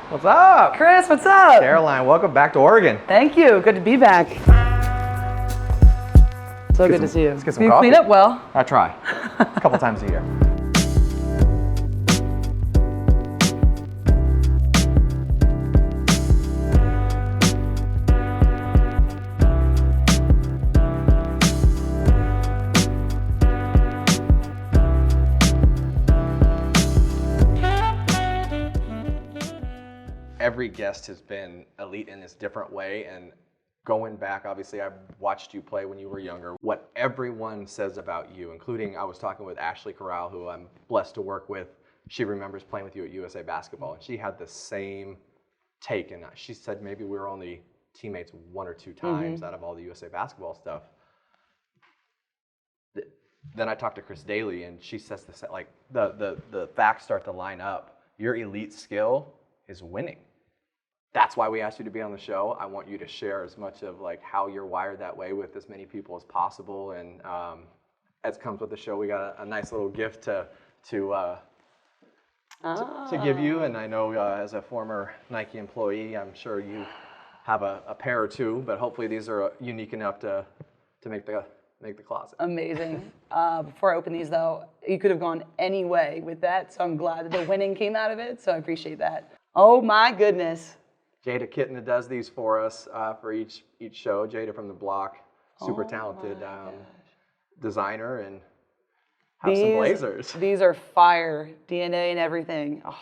What's up? Chris, what's up? Caroline, welcome back to Oregon. Thank you. Good to be back. So good to see you. Let's get some you coffee. clean up well. I try. A couple times a year. Every guest has been elite in this different way, and going back, obviously I've watched you play when you were younger. What everyone says about you, including I was talking with Ashley Corral, who I'm blessed to work with. She remembers playing with you at USA Basketball, and she had the same take, and she said maybe we were only teammates one or two times out of all the USA Basketball stuff. Then I talked to Chris Daly, and she says this, like the facts start to line up. Your elite skill is winning. That's why we asked you to be on the show. I want you to share as much of like how you're wired that way with as many people as possible. And as comes with the show, we got a nice little gift to give you. And I know as a former Nike employee, I'm sure you have a pair or two, but hopefully these are unique enough to make the closet. Amazing. Before I open these though, you could have gone any way with that, so I'm glad that the winning came out of it, so I appreciate that. Oh my goodness. Jada Kitten does these for us for each show. Jada from the block, super talented designer, and have some blazers. These are fire, DNA and everything. Oh,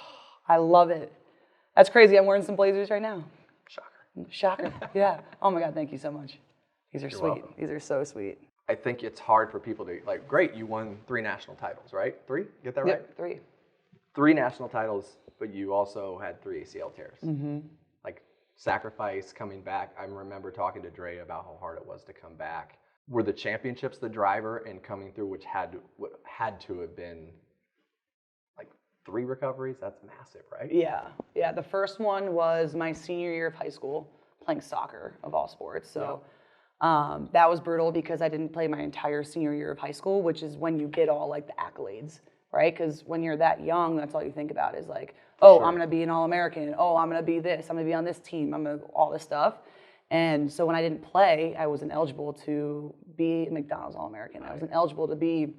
I love it. That's crazy. I'm wearing some blazers right now. Shocker. Yeah. Oh my God. Thank you so much. These are sweet. Welcome. These are so sweet. I think it's hard for people to like. Great, you won 3 national titles, right? 3? Get that right? Yep, 3. 3 national titles, but you also had 3 ACL tears. Like sacrifice coming back. I remember talking to Dre about how hard it was to come back. Were the championships the driver in coming through, which had to have been like 3 recoveries? That's massive, right? Yeah. The first one was my senior year of high school, playing soccer of all sports. So that was brutal because I didn't play my entire senior year of high school, which is when you get all like the accolades, right? Because when you're that young, that's all you think about is like, I'm going to be an All-American. Oh, I'm going to be this. I'm going to be on this team. I'm going to all this stuff. And so when I didn't play, I wasn't eligible to be a McDonald's All-American. I wasn't eligible to be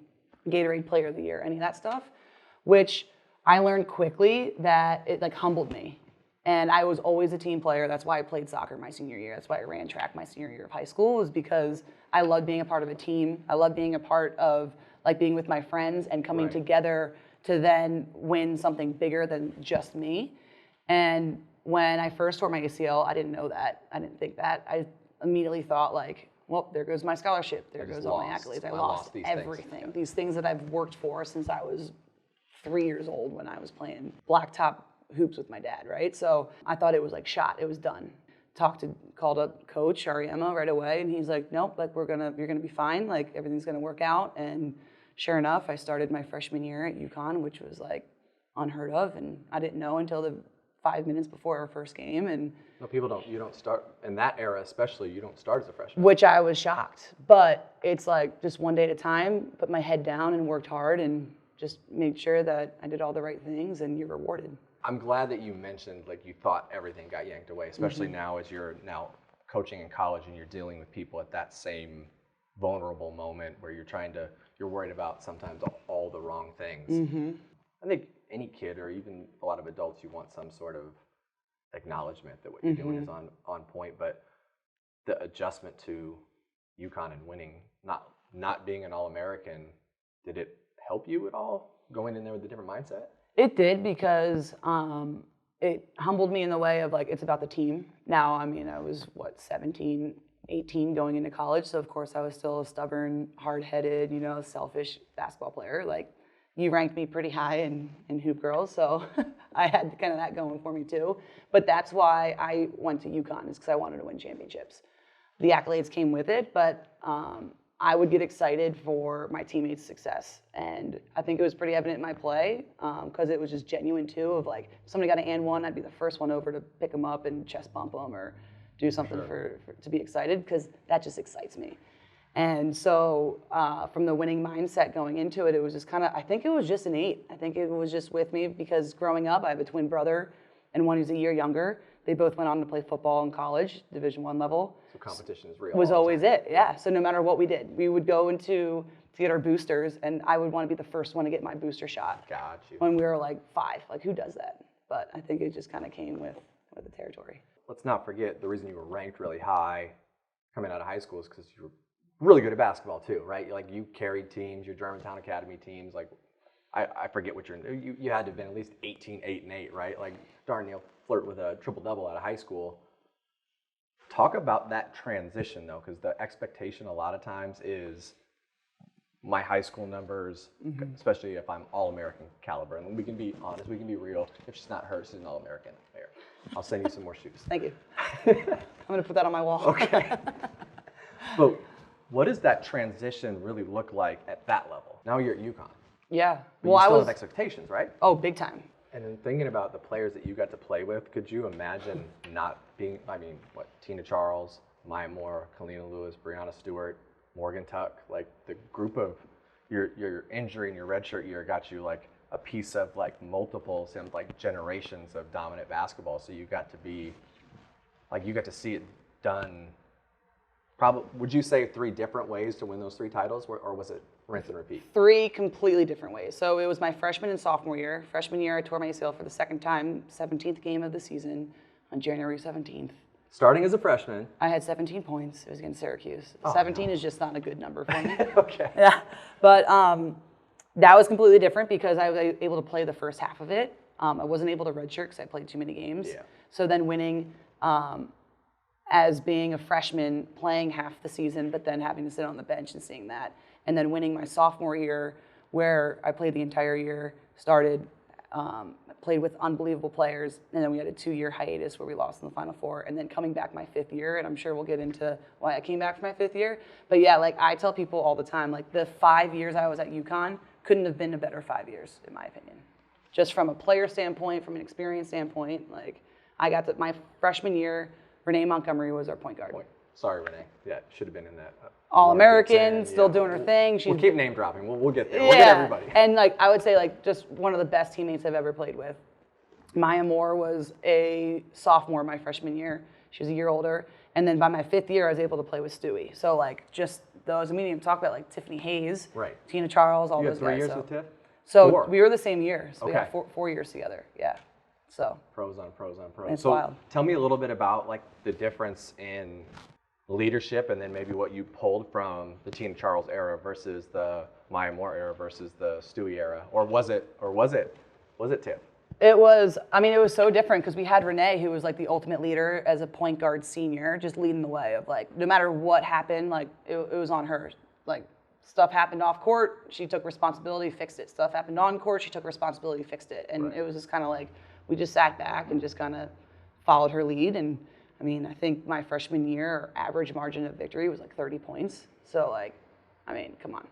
Gatorade Player of the Year, any of that stuff, which I learned quickly that it like humbled me. And I was always a team player. That's why I played soccer my senior year. That's why I ran track my senior year of high school, was because I loved being a part of a team. I loved being a part of like being with my friends and coming together to then win something bigger than just me. And when I first tore my ACL, I didn't know that. I didn't think that. I immediately thought like, well, there goes my scholarship. There goes all my accolades. I lost everything. These things that I've worked for since I was 3 years old when I was playing blacktop hoops with my dad, right? So I thought it was like shot. It was done. Called up Coach Ariema right away, and he's like, nope, like you're gonna be fine. Like everything's gonna work out. And sure enough, I started my freshman year at UConn, which was like unheard of, and I didn't know until the 5 minutes before our first game. And no, you don't start in that era, especially. You don't start as a freshman. Which I was shocked, but it's like just one day at a time. Put my head down and worked hard, and just made sure that I did all the right things, and you're rewarded. I'm glad that you mentioned like you thought everything got yanked away, especially now as you're now coaching in college and you're dealing with people at that same vulnerable moment where you're worried about sometimes all the wrong things. I think any kid or even a lot of adults, you want some sort of acknowledgement that what you're doing is on point, but the adjustment to UConn and winning, not being an All-American, did it help you at all going in there with a different mindset? It did, because it humbled me in the way of like, it's about the team. Now, I mean, I was 17, 18 going into college, so of course I was still a stubborn, hard-headed, selfish basketball player. Like, you ranked me pretty high in Hoop Girls, so I had kind of that going for me too. But that's why I went to UConn, is because I wanted to win championships. The accolades came with it, but I would get excited for my teammates' success. And I think it was pretty evident in my play, because it was just genuine too, of like, if somebody got an and one, I'd be the first one over to pick them up and chest bump them or do something to be excited, because that just excites me. And so from the winning mindset going into it, it was just kind of, I think it was just innate. I think it was just with me, because growing up, I have a twin brother, and one who's a year younger. They both went on to play football in college, Division I level. So competition is real. Was all the always time. it, yeah. So no matter what we did, we would go to get our boosters, and I would want to be the first one to get my booster shot. Got you. When we were like 5, like who does that? But I think it just kind of came with the territory. Let's not forget the reason you were ranked really high coming out of high school is because you were really good at basketball too, right? Like you carried teams, your Germantown Academy teams. Like I forget what you had to have been at least 18, 8, and 8, right? Like darn near flirt with a triple double out of high school. Talk about that transition though, because the expectation a lot of times is my high school numbers, especially if I'm All-American caliber. And we can be honest, we can be real. If she's not hurt, she's an All-American. There, I'll send you some more shoes. Thank you. I'm gonna put that on my wall. Okay. But what does that transition really look like at that level? Now you're at UConn. Yeah. But you still have expectations, right? Oh, big time. And then thinking about the players that you got to play with, could you imagine not being, Tina Charles, Maya Moore, Kalina Lewis, Brianna Stewart, Morgan Tuck, like the group of your injury in your redshirt year got you like a piece of like multiple, seems like generations of dominant basketball. So you got to be, like you got to see it done. Probably, would you say 3 different ways to win those 3 titles, or was it rinse and repeat? 3 completely different ways. So it was my freshman and sophomore year. Freshman year, I tore my ACL for the second time, 17th game of the season on January 17th. Starting as a freshman. I had 17 points. It was against Syracuse. Oh, 17 is just not a good number for me. Okay. Yeah, but that was completely different because I was able to play the first half of it. I wasn't able to redshirt because I played too many games. Yeah. So then winning as being a freshman, playing half the season, but then having to sit on the bench and seeing that. And then winning my sophomore year where I played the entire year, played with unbelievable players, and then we had a 2-year hiatus where we lost in the Final Four, and then coming back my 5th year, and I'm sure we'll get into why I came back for my 5th year. But yeah, like I tell people all the time, like the 5 years I was at UConn couldn't have been a better 5 years, in my opinion. Just from a player standpoint, from an experience standpoint, like I got to my freshman year, Renee Montgomery was our point guard. Sorry, Renee. Yeah, should have been in that. All-American, still doing her thing. We'll keep name dropping. We'll get there. Yeah. We'll get everybody. And like I would say, like just one of the best teammates I've ever played with. Maya Moore was a sophomore my freshman year. She was a year older. And then by my 5th year, I was able to play with Stewie. So like just those, I mean, you talk about like Tiffany Hayes, right. Tina Charles, all you those had 3 guys. years with Tiff? So 4. we were the same year. So we Okay. had 4 years together. Yeah. So Pros on pros on pros. It's so wild. Tell me a little bit about like the difference in leadership and then maybe what you pulled from the Tina Charles era versus the Maya Moore era versus the Stewie era. Or was it Tiff? it was so different because we had Renee, who was like the ultimate leader as a point guard senior, just leading the way of like, no matter what happened, like it was on her. Like stuff happened off court, she took responsibility, fixed it. Stuff happened on court, she took responsibility, fixed it. And Right. It was just kind of like, we just sat back and just kind of followed her lead. And I mean, I think my freshman year, our average margin of victory was like 30 points. So like, I mean, come on.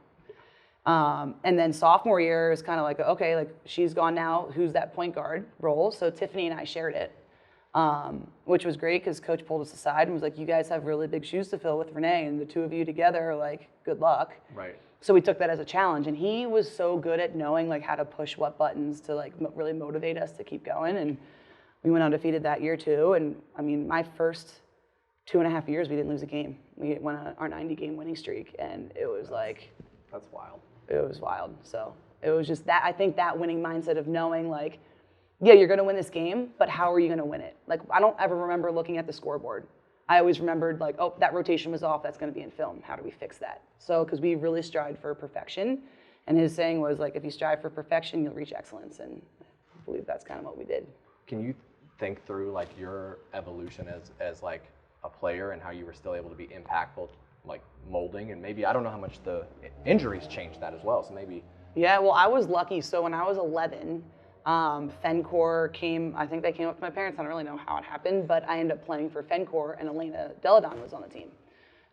And then sophomore year is kind of like, okay, like she's gone now, who's that point guard role? So Tiffany and I shared it, which was great because coach pulled us aside and was like, you guys have really big shoes to fill with Renee, and the 2 of you together, like, good luck. Right. So we took that as a challenge, and he was so good at knowing like how to push what buttons to like really motivate us to keep going. And we went undefeated that year too. And I mean, my first 2.5 years, we didn't lose a game. We went on our 90-game winning streak, and it was like, That's wild. it was wild. So it was just that, I think that winning mindset of knowing like, yeah, you're going to win this game, but how are you going to win it? Like, I don't ever remember looking at the scoreboard. I always remembered like, oh, that rotation was off. That's going to be in film. How do we fix that? So, because we really strived for perfection. And his saying was like, if you strive for perfection, you'll reach excellence. And I believe that's kind of what we did. Can you think through like your evolution as like a player and how you were still able to be impactful, like molding, and maybe, I don't know how much the injuries changed that as well. So maybe. Yeah, well, I was lucky. So when I was 11, Fencor came, I think they came up to my parents. I don't really know how it happened, but I ended up playing for Fencor, and Elena Deladon was on the team.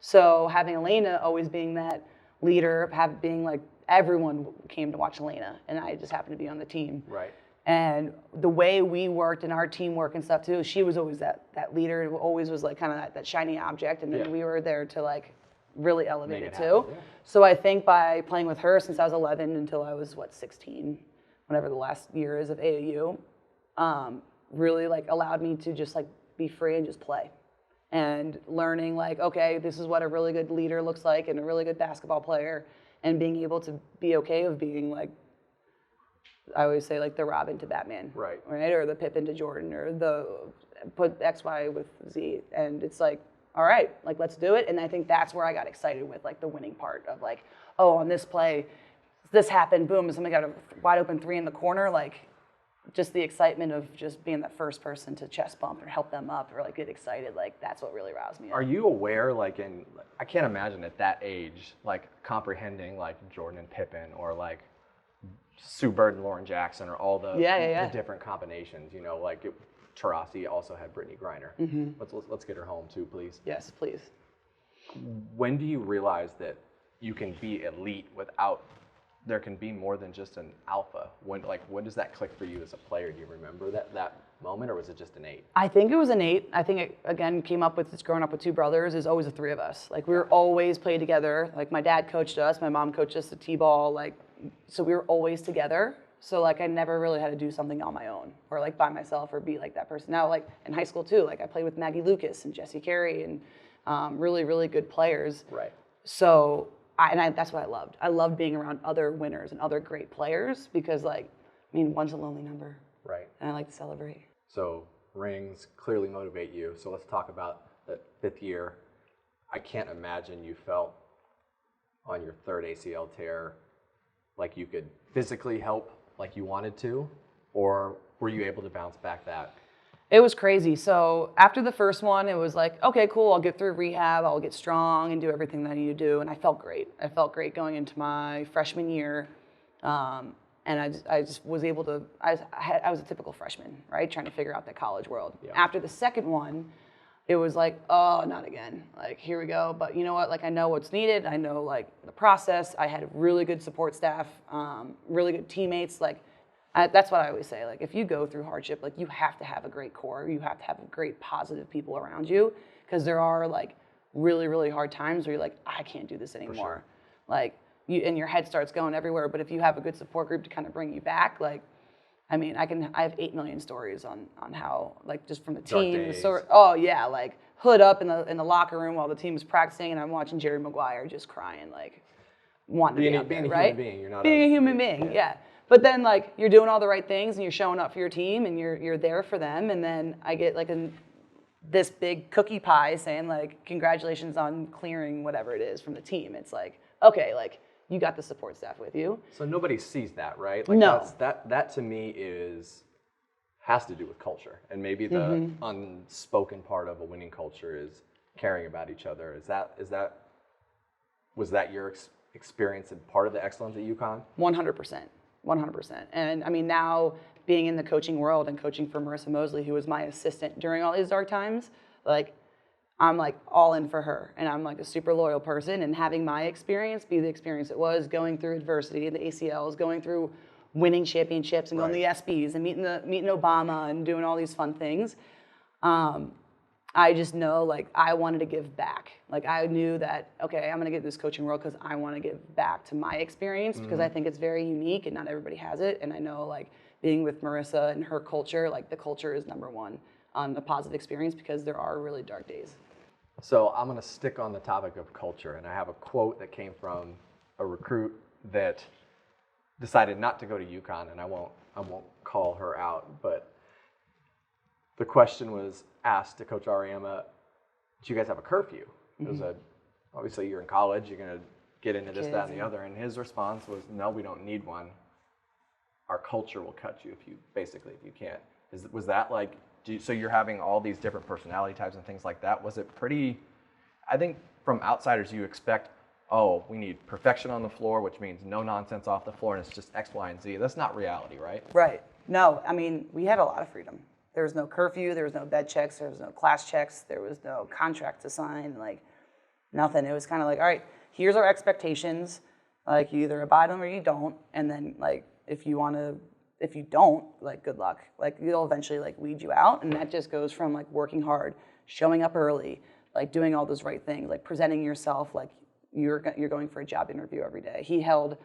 So having Elena always being that leader, being like, everyone came to watch Elena, and I just happened to be on the team. Right. And the way we worked and our teamwork and stuff too, she was always that leader, who always was like kind of that shiny object, and then we were there to like really elevate it too. Yeah. So I think by playing with her since I was 11 until I was 16, whenever the last year is of AAU, really like allowed me to just like be free and just play. And learning like, okay, this is what a really good leader looks like and a really good basketball player, and being able to be okay of being like, I always say like the Robin to Batman, right? Or the Pippen to Jordan, or the put X, Y with Z. And it's like, all right, like let's do it. And I think that's where I got excited with like the winning part of like, oh, on this play, this happened, boom, somebody got a wide open three in the corner, like just the excitement of just being that first person to chest bump or help them up or like get excited, like that's what really roused me up. Are you aware, like I can't imagine at that age, like comprehending like Jordan and Pippen or like Sue Bird and Lauren Jackson or all the different combinations, you know, like Taurasi also had Brittany Griner. Mm-hmm. Let's get her home too, please. Yes, please. When do you realize that you can be elite without, there can be more than just an alpha? When does that click for you as a player? Do you remember that moment, or was it just innate? I think it was innate. I think it, again, came up with just growing up with two brothers, is always the three of us. Like we were always played together. Like my dad coached us, my mom coached us the t-ball, like, so we were always together. So like I never really had to do something on my own or like by myself or be like that person. Now like in high school too, like I played with Maggie Lucas and Jessie Carey and really, really good players. Right. So that's what I loved. I loved being around other winners and other great players because like, I mean, one's a lonely number. Right. And I like to celebrate. So rings clearly motivate you. So let's talk about the fifth year. I can't imagine you felt on your third ACL tear like you could physically help like you wanted to, or were you able to bounce back that? It was crazy. So after the first one, it was like, okay, cool, I'll get through rehab, I'll get strong and do everything that I need to do. And I felt great. I felt great going into my freshman year. And I just was able to, I was a typical freshman, right? Trying to figure out the college world. Yeah. After the second one, it was like, oh, not again. Like, here we go. But you know what? Like, I know what's needed. I know, like, the process. I had a really good support staff, really good teammates. Like, that's what I always say. Like, if you go through hardship, like, you have to have a great core. You have to have great positive people around you, because there are, like, really, really hard times where you're like, I can't do this anymore. Sure. Like, and your head starts going everywhere. But if you have a good support group to kind of bring you back, like, I mean, I have 8 million stories on how, like, just from the team. Oh yeah, like hood up in the locker room while the team is practicing, and I'm watching Jerry Maguire just crying, like wanting to be out there, right? Being a human being, you're not being a human being, yeah. But then like you're doing all the right things and you're showing up for your team and you're there for them, and then I get like this big cookie pie saying like congratulations on clearing whatever it is from the team. It's like, okay, like, you got the support staff with you. So nobody sees that, right? Like no. That to me has to do with culture. And maybe the unspoken part of a winning culture is caring about each other. Was that your experience and part of the excellence at UConn? 100%. 100%. And I mean, now being in the coaching world and coaching for Marissa Mosley, who was my assistant during all these dark times, like, I'm like all in for her, and I'm like a super loyal person, and having my experience be the experience it was, going through adversity, the ACLs, going through winning championships and going to the SBs and meeting Obama and doing all these fun things. I just know like I wanted to give back. Like I knew that, okay, I'm going to get this coaching role because I want to give back to my experience because I think it's very unique and not everybody has it. And I know like being with Marissa and her culture, like the culture is number one on the positive experience because there are really dark days. So I'm going to stick on the topic of culture, and I have a quote that came from a recruit that decided not to go to UConn, and I won't call her out, but the question was asked to Coach Ariema, do you guys have a curfew? It was obviously you're in college, you're going to get into this, that, and the other, and his response was, no, we don't need one. Our culture will cut you if you can't. Was that like, so you're having all these different personality types and things like that. Was it pretty, I think from outsiders you expect, oh, we need perfection on the floor, which means no nonsense off the floor, and it's just X, Y, and Z. That's not reality, right? Right. No, I mean, we had a lot of freedom. There was no curfew, there was no bed checks, there was no class checks, there was no contract to sign, like nothing. It was kind of like, all right, here's our expectations. Like you either abide them or you don't, and then like if you don't, like, good luck. Like, it'll eventually, like, weed you out, and that just goes from, like, working hard, showing up early, like, doing all those right things, like, presenting yourself like you're going for a job interview every day. He held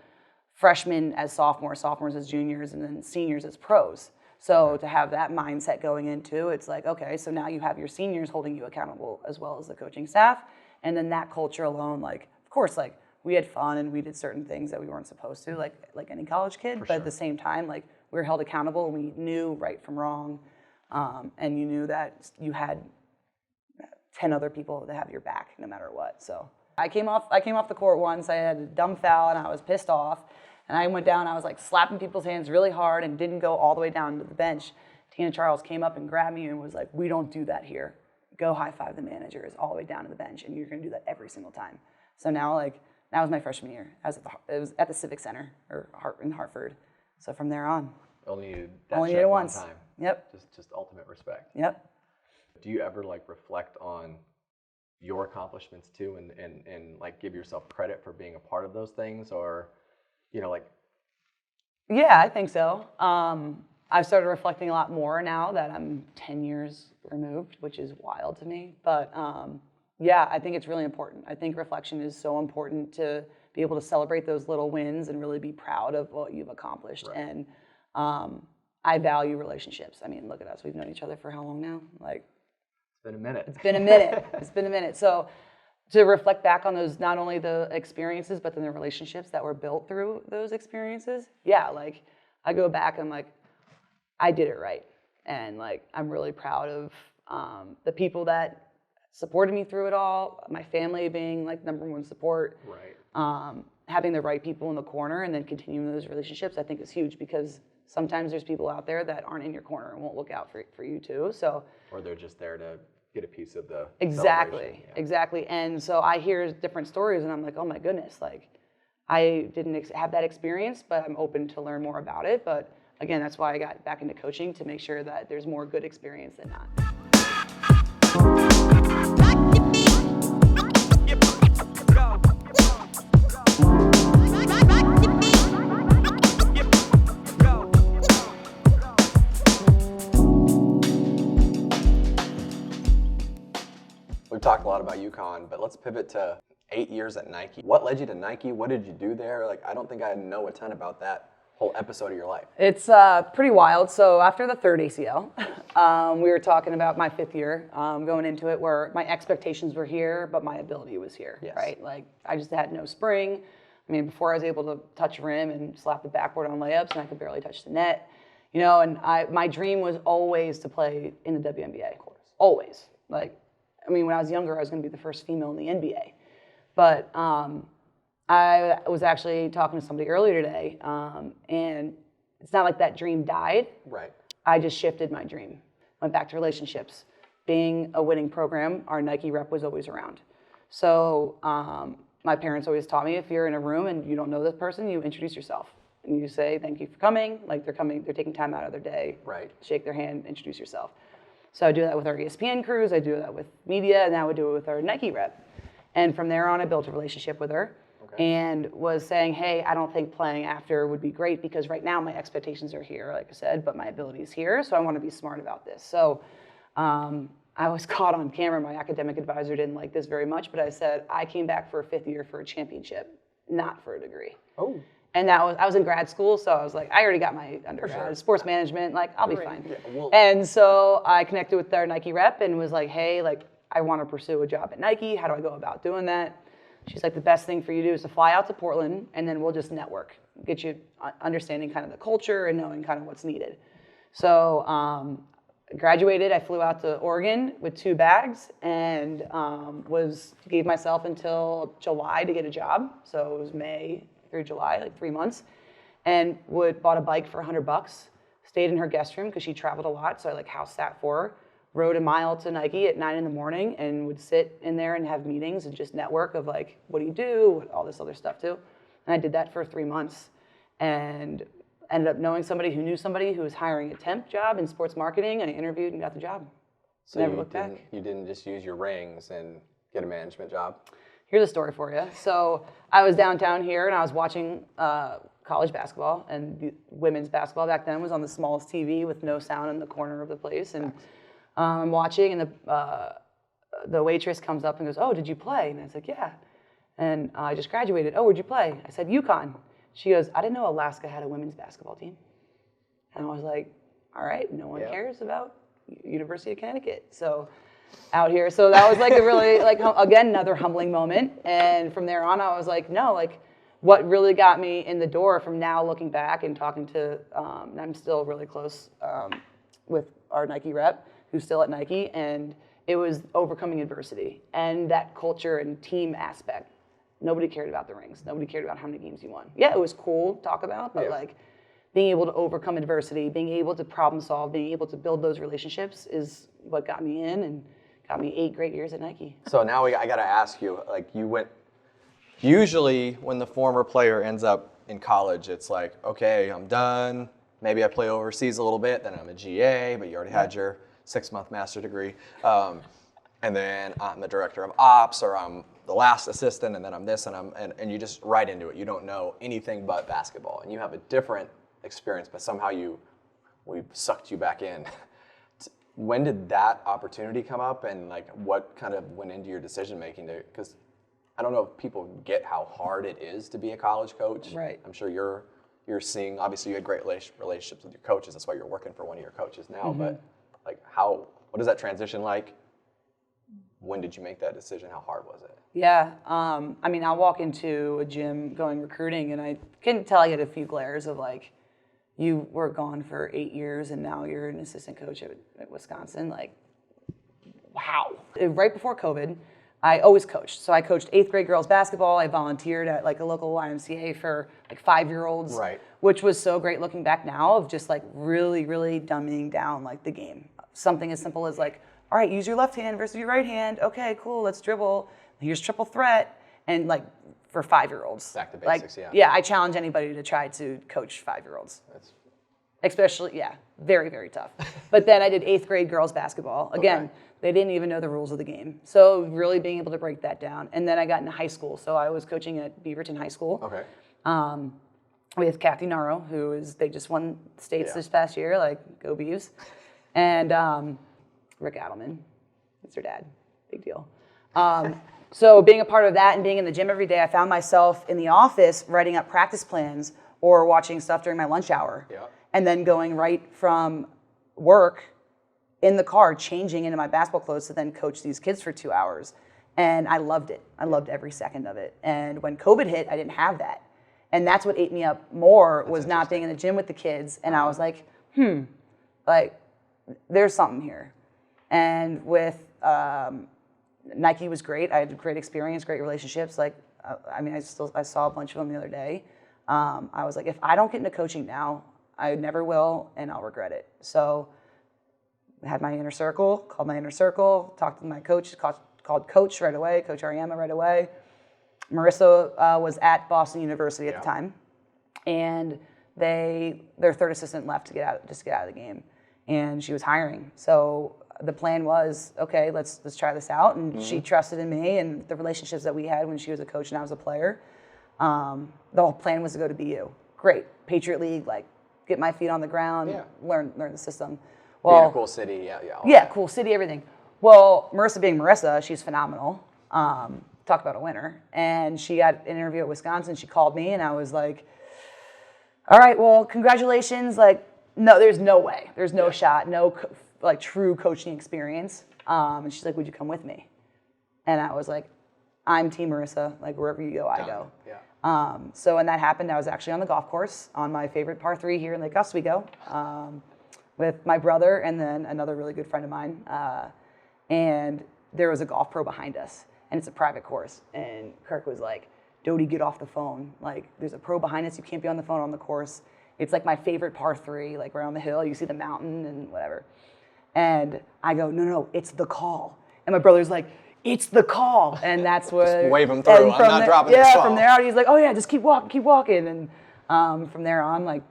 freshmen as sophomores, sophomores as juniors, and then seniors as pros. So to have that mindset going into, it's like, okay, so now you have your seniors holding you accountable as well as the coaching staff. And then that culture alone, like, of course, like we had fun and we did certain things that we weren't supposed to, like any college kid. But at the same time, like we were held accountable and we knew right from wrong. And you knew that you had 10 other people that have your back no matter what. So I came off the court once. I had a dumb foul and I was pissed off. And I went down, I was like slapping people's hands really hard and didn't go all the way down to the bench. Tina Charles came up and grabbed me and was like, we don't do that here. Go high five the managers all the way down to the bench and you're gonna do that every single time. So now that was my freshman year. It was at the Civic Center in Hartford. So from there on. Only needed it once. Time. Yep. Just ultimate respect. Yep. Do you ever like reflect on your accomplishments too and like give yourself credit for being a part of those things, or like? Yeah, I think so. I've started reflecting a lot more now that I'm 10 years removed, which is wild to me. But yeah, I think it's really important. I think reflection is so important to be able to celebrate those little wins and really be proud of what you've accomplished. Right. And I value relationships. I mean, look at us. We've known each other for how long now? Like, it's been a minute. It's been a minute. It's been a minute. So to reflect back on those, not only the experiences, but then the relationships that were built through those experiences. Yeah, like I go back and like, I did it right. And like, I'm really proud of the people that supported me through it all, my family being like number one support. Right. Having the right people in the corner and then continuing those relationships, I think is huge because sometimes there's people out there that aren't in your corner and won't look out for you too. So, or they're just there to get a piece of the exactly. Yeah. Exactly. And so I hear different stories and I'm like, oh my goodness, like I didn't have that experience, but I'm open to learn more about it. But again, that's why I got back into coaching, to make sure that there's more good experience than not. We've talked a lot about UConn, but let's pivot to 8 years at Nike. What led you to Nike? What did you do there? Like, I don't think I know a ton about that whole episode of your life. It's pretty wild. So after the third ACL, we were talking about my fifth year going into it, where my expectations were here, but my ability was here, yes. Right? Like I just had no spring. I mean, before I was able to touch rim and slap the backboard on layups, and I could barely touch the net, and my dream was always to play in the WNBA. Of course. Always. Like, I mean, when I was younger, I was going to be the first female in the NBA. But I was actually talking to somebody earlier today, and it's not like that dream died. Right. I just shifted my dream. Went back to relationships. Being a winning program, our Nike rep was always around. So my parents always taught me, if you're in a room and you don't know this person, you introduce yourself. And you say, thank you for coming. Like they're taking time out of their day. Right. Shake their hand, introduce yourself. So I do that with our ESPN crews, I do that with media, and now I would do it with our Nike rep. And from there on, I built a relationship with her. Okay. And was saying, hey, I don't think playing after would be great because right now my expectations are here, like I said, but my ability is here, so I want to be smart about this. So I was caught on camera. My academic advisor didn't like this very much, but I said, I came back for a fifth year for a championship, not for a degree. Oh. And I was in grad school, so I was like, I already got my undergrad, sports management, like, I'll be fine. Yeah, well, and so I connected with our Nike rep and was like, hey, like, I want to pursue a job at Nike. How do I go about doing that? She's like, the best thing for you to do is to fly out to Portland, and then we'll just network, get you understanding kind of the culture and knowing kind of what's needed. So I graduated. I flew out to Oregon with 2 bags and gave myself until July to get a job. So it was May through July, like 3 months, and bought a bike for $100, stayed in her guest room because she traveled a lot, so I like house sat for her, rode a mile to Nike at 9 a.m. and would sit in there and have meetings and just network of like, what do you do, all this other stuff too. And I did that for 3 months and ended up knowing somebody who knew somebody who was hiring a temp job in sports marketing, and I interviewed and got the job. So never looked back. You didn't just use your rings and get a management job? Here's a story for you. So I was downtown here and I was watching college basketball, and the women's basketball back then was on the smallest TV with no sound in the corner of the place. And I'm watching, and the waitress comes up and goes, oh, did you play? And I was like, yeah. And I just graduated. Oh, where'd you play? I said, UConn. She goes, I didn't know Alaska had a women's basketball team. And I was like, all right, no one Yeah. cares about University of Connecticut. So out here, so that was like a really like again another humbling moment. And from there on, I was like, no, like what really got me in the door from now looking back and talking to, I'm still really close with our Nike rep who's still at Nike, and it was overcoming adversity and that culture and team aspect. Nobody cared about the rings. Nobody cared about how many games you won. Yeah, it was cool to talk about, but like being able to overcome adversity, being able to problem solve, being able to build those relationships is what got me in and got me 8 great years at Nike. So now I got to ask you, like you went, usually when the former player ends up in college, it's like, okay, I'm done. Maybe I play overseas a little bit, then I'm a GA, but you already had your 6-month master degree. And then I'm the director of ops, or I'm the last assistant, and then I'm this, and you just right into it. You don't know anything but basketball, and you have a different experience, but somehow we've sucked you back in. When did that opportunity come up, and like what kind of went into your decision making? Because I don't know if people get how hard it is to be a college coach. Right. I'm sure you're seeing. Obviously, you had great relationships with your coaches. That's why you're working for one of your coaches now. Mm-hmm. But like, what is that transition like? When did you make that decision? How hard was it? Yeah, I mean, I'll walk into a gym going recruiting, and I can tell I get a few glares of like, you were gone for 8 years, and now you're an assistant coach at Wisconsin. Like, wow. Right before COVID, I always coached. So I coached 8th grade girls basketball. I volunteered at like a local YMCA for like 5-year-olds, right, which was so great looking back now of just like really, really dumbing down like the game. Something as simple as like, all right, use your left hand versus your right hand. Okay, cool, let's dribble. Here's triple threat. And like for 5-year-olds. Back to basics, like, yeah. Yeah, I challenge anybody to try to coach 5-year-olds. Especially, yeah, very, very tough. But then I did 8th grade girls basketball. Again, they didn't even know the rules of the game. So really being able to break that down. And then I got into high school. So I was coaching at Beaverton High School. Okay. With Kathy Naro, they just won states this past year, like, go Beavs. And Rick Adelman, it's her dad, big deal. So being a part of that and being in the gym every day, I found myself in the office writing up practice plans or watching stuff during my lunch hour. Yeah. And then going right from work in the car, changing into my basketball clothes to then coach these kids for 2 hours. And I loved it. I loved every second of it. And when COVID hit, I didn't have that. And that's what ate me up more was not being in the gym with the kids. And I was like, like, there's something here. And with Nike was great. I had a great experience, great relationships. Like, I mean, I saw a bunch of them the other day. I was like, if I don't get into coaching now, I never will, and I'll regret it. So I had my inner circle, called my inner circle, talked to my coach, called Coach right away, Coach Ariema right away. Marissa was at Boston University at the time, and their third assistant left to get out of the game, and she was hiring. So the plan was, okay, let's try this out, and she trusted in me and the relationships that we had when she was a coach and I was a player. The whole plan was to go to BU. Great, Patriot League, like get my feet on the ground, learn the system. Well, being a cool city, cool city, everything. Well, Marissa being Marissa, she's phenomenal. Talk about a winner. And she got an interview at Wisconsin. She called me, and I was like, all right, well, congratulations. Like, no, there's no way. There's no shot, no like true coaching experience. And she's like, would you come with me? And I was like, I'm Team Marissa. Like, wherever you go, I go. Yeah. So when that happened, I was actually on the golf course on my favorite par 3 here in Lake Oswego with my brother and then another really good friend of mine. And there was a golf pro behind us, and it's a private course. And Kirk was like, DOTY, get off the phone. Like, there's a pro behind us. You can't be on the phone on the course. It's like my favorite par 3, like we're on the hill. You see the mountain and whatever. And I go, no, it's the call. And my brother's like, it's the call. And that's what. Just wave him through. I'm not dropping this ball. Yeah, from there on, he's like, oh, yeah, just keep walking. And from there on, like,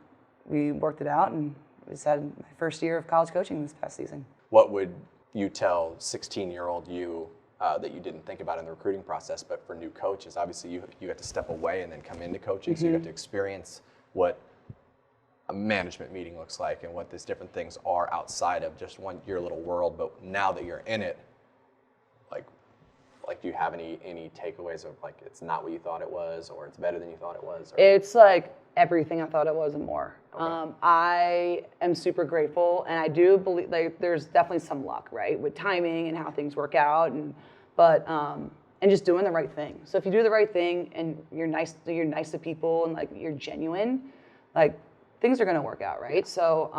we worked it out, and we just had my first year of college coaching this past season. What would you tell 16-year-old you that you didn't think about in the recruiting process, but for new coaches? Obviously, you have to step away and then come into coaching, so you have to experience what a management meeting looks like and what these different things are outside of just your little world. But now that you're in it, like, like, do you have any takeaways of like it's not what you thought it was, or it's better than you thought it was? Or? It's like everything I thought it was and more. Okay. I am super grateful, and I do believe like there's definitely some luck, right, with timing and how things work out, and just doing the right thing. So if you do the right thing and you're nice to people and like you're genuine, like things are gonna work out, right? So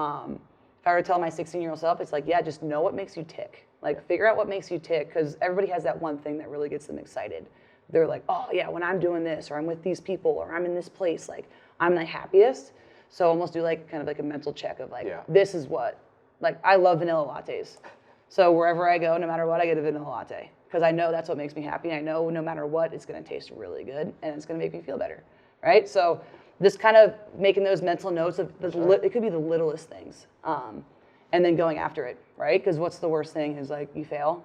if I were to tell my 16-year-old self, it's like, yeah, just know what makes you tick. Like figure out what makes you tick, because everybody has that one thing that really gets them excited. They're like, oh yeah, when I'm doing this, or I'm with these people, or I'm in this place, like I'm the happiest. So almost do like kind of like a mental check of like, this is what, like I love vanilla lattes. So wherever I go, no matter what, I get a vanilla latte, because I know that's what makes me happy. I know no matter what, it's going to taste really good and it's going to make me feel better, right? So just kind of making those mental notes of it could be the littlest things, and then going after it, right? Because what's the worst thing is like you fail.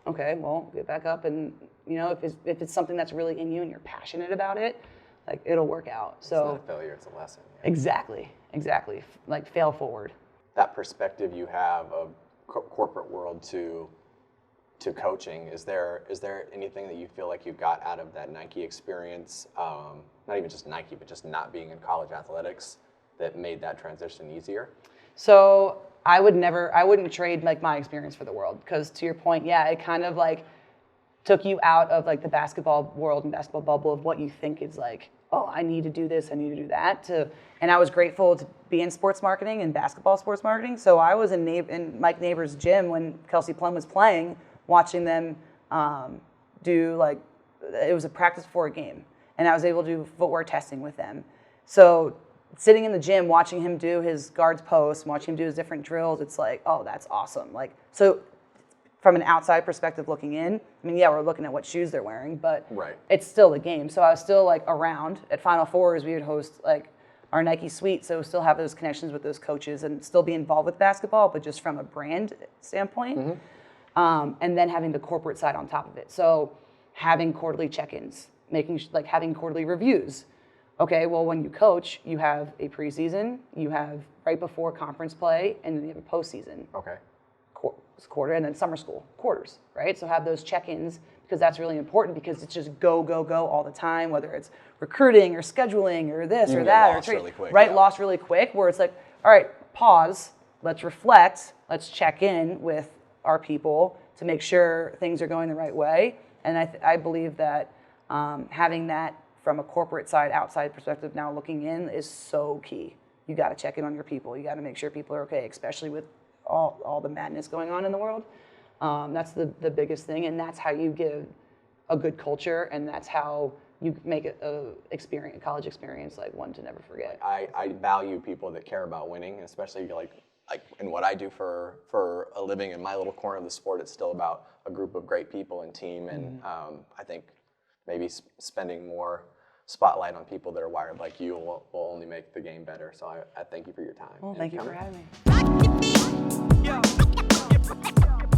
Okay, well, get back up, and you know if it's something that's really in you and you're passionate about it, like it'll work out. So it's not a failure; it's a lesson. Yeah. Exactly. Like fail forward. That perspective you have of corporate world to coaching, is there anything that you feel like you got out of that Nike experience, not even just Nike, but just not being in college athletics, that made that transition easier? So I wouldn't trade like my experience for the world, because to your point, yeah, it kind of like took you out of like the basketball world and basketball bubble of what you think is like, oh, I need to do this, I need to do that. And I was grateful to be in sports marketing and basketball sports marketing. So I was in Mike Neighbors' gym when Kelsey Plum was playing, watching them do like, it was a practice before a game. And I was able to do footwear testing with them. So sitting in the gym, watching him do his guards post, watching him do his different drills, it's like, oh, that's awesome. Like, so from an outside perspective looking in, I mean, yeah, we're looking at what shoes they're wearing, but it's still the game. So I was still like around at Final Fours. We would host like our Nike suite, so still have those connections with those coaches and still be involved with basketball, but just from a brand standpoint. Mm-hmm. And then having the corporate side on top of it. So having quarterly check-ins, having quarterly reviews. Okay, well, when you coach, you have a preseason, you have right before conference play, and then you have a postseason. Okay. Quarter, and then summer school, quarters, right? So have those check-ins, because that's really important, because it's just go all the time, whether it's recruiting or scheduling or this or that. Lost really quick, right, lost really quick, where it's like, all right, pause, let's reflect, let's check in with our people to make sure things are going the right way. And I believe that having that from a corporate side, outside perspective, now looking in, is so key. You got to check in on your people. You got to make sure people are okay, especially with all the madness going on in the world. That's the biggest thing, and that's how you give a good culture, and that's how you make a college experience like one to never forget. I value people that care about winning, especially like in what I do for a living in my little corner of the sport. It's still about a group of great people and team, and I think maybe spending more spotlight on people that are wired like you will only make the game better. So I thank you for your time. Well, thank you for having me.